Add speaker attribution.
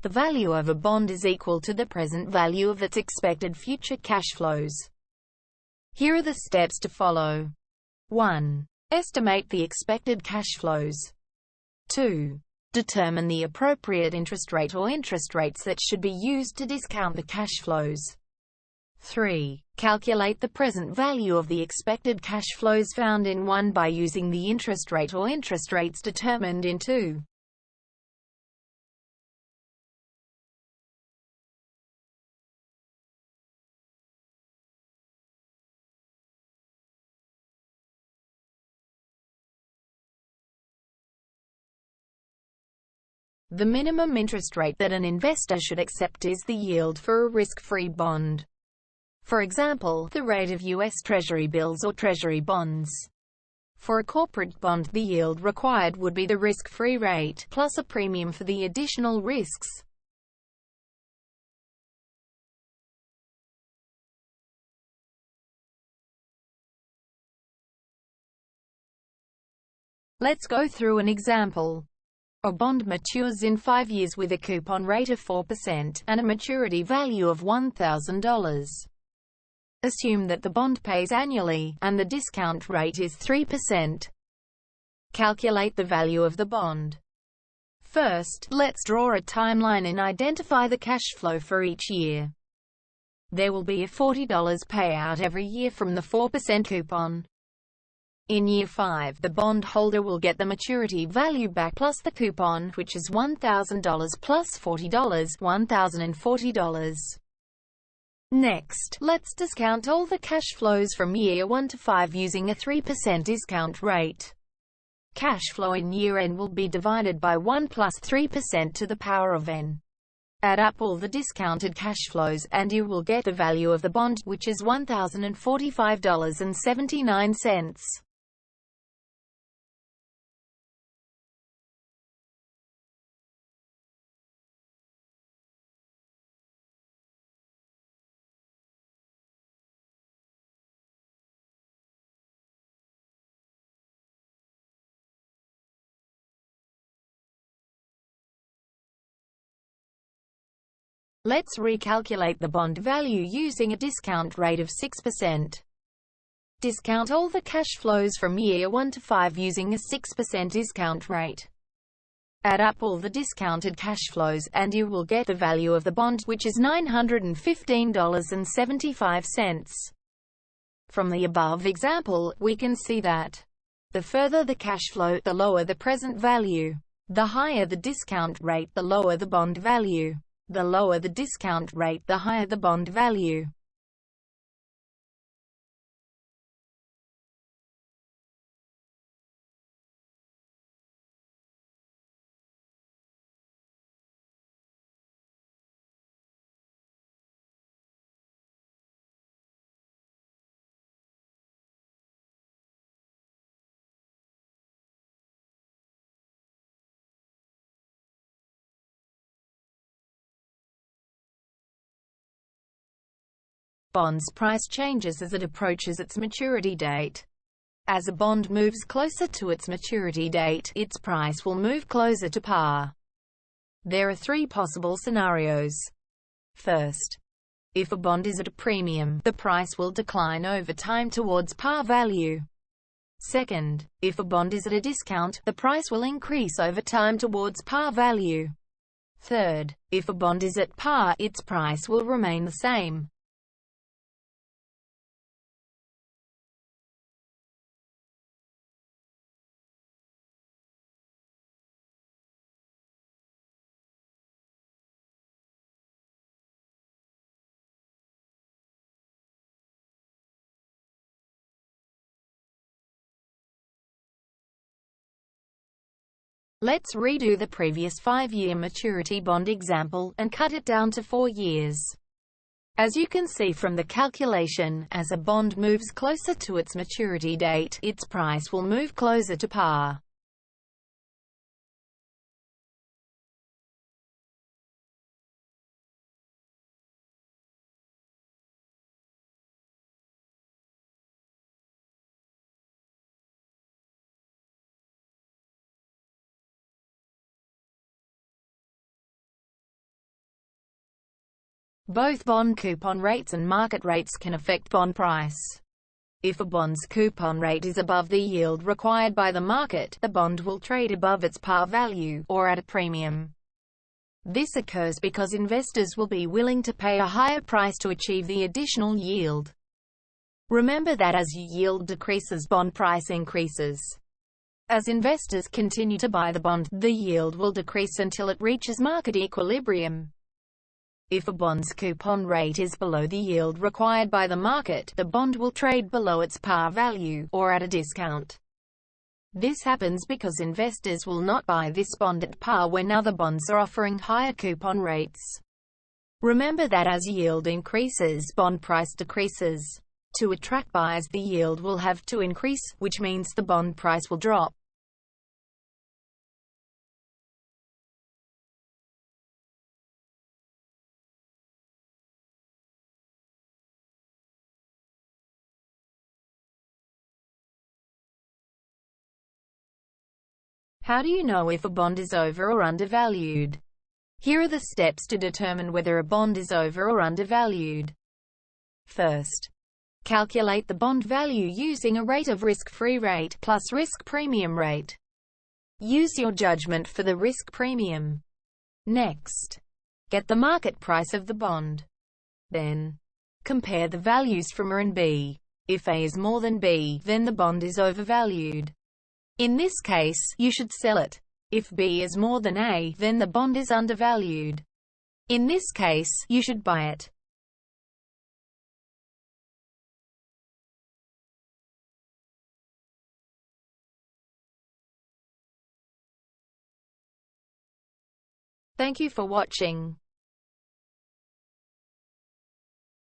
Speaker 1: The value of a bond is equal to the present value of its expected future cash flows. Here are the steps to follow. 1. Estimate the expected cash flows. 2. Determine the appropriate interest rate or interest rates that should be used to discount the cash flows. 3. Calculate the present value of the expected cash flows found in 1 by using the interest rate or interest rates determined in 2. The minimum interest rate that an investor should accept is the yield for a risk-free bond. For example, the rate of U.S. Treasury bills or Treasury bonds. For a corporate bond, the yield required would be the risk-free rate, plus a premium for the additional risks. Let's go through an example. A bond matures in 5 years with a coupon rate of 4% and a maturity value of $1,000. Assume that the bond pays annually, and the discount rate is 3%. Calculate the value of the bond. First, let's draw a timeline and identify the cash flow for each year. There will be a $40 payout every year from the 4% coupon. In year 5, the bondholder will get the maturity value back plus the coupon, which is $1,000 plus $40, $1,040. Next, let's discount all the cash flows from year 1 to 5 using a 3% discount rate. Cash flow in year n will be divided by 1 plus 3% to the power of n. Add up all the discounted cash flows, and you will get the value of the bond, which is $1,045.79. Let's recalculate the bond value using a discount rate of 6%. Discount all the cash flows from year 1 to 5 using a 6% discount rate. Add up all the discounted cash flows, and you will get the value of the bond, which is $915.75. From the above example, we can see that the further the cash flow, the lower the present value. The higher the discount rate, the lower the bond value. The lower the discount rate, the higher the bond value. Bond's price changes as it approaches its maturity date. As a bond moves closer to its maturity date, its price will move closer to par. There are 3 possible scenarios. First, if a bond is at a premium, the price will decline over time towards par value. Second, if a bond is at a discount, the price will increase over time towards par value. Third, if a bond is at par, its price will remain the same. Let's redo the previous 5-year maturity bond example, and cut it down to 4 years. As you can see from the calculation, as a bond moves closer to its maturity date, its price will move closer to par. Both bond coupon rates and market rates can affect bond price. If a bond's coupon rate is above the yield required by the market, the bond will trade above its par value, or at a premium. This occurs because investors will be willing to pay a higher price to achieve the additional yield. Remember that as yield decreases, bond price increases. As investors continue to buy the bond, the yield will decrease until it reaches market equilibrium. If a bond's coupon rate is below the yield required by the market, the bond will trade below its par value, or at a discount. This happens because investors will not buy this bond at par when other bonds are offering higher coupon rates. Remember that as yield increases, bond price decreases. To attract buyers, the yield will have to increase, which means the bond price will drop. How do you know if a bond is over or undervalued? Here are the steps to determine whether a bond is over or undervalued. First, calculate the bond value using a rate of risk-free rate plus risk premium rate. Use your judgment for the risk premium. Next, get the market price of the bond. Then, compare the values from A and B. If A is more than B, then the bond is overvalued. In this case, you should sell it. If B is more than A, then the bond is undervalued. In this case, you should buy it. Thank you for watching.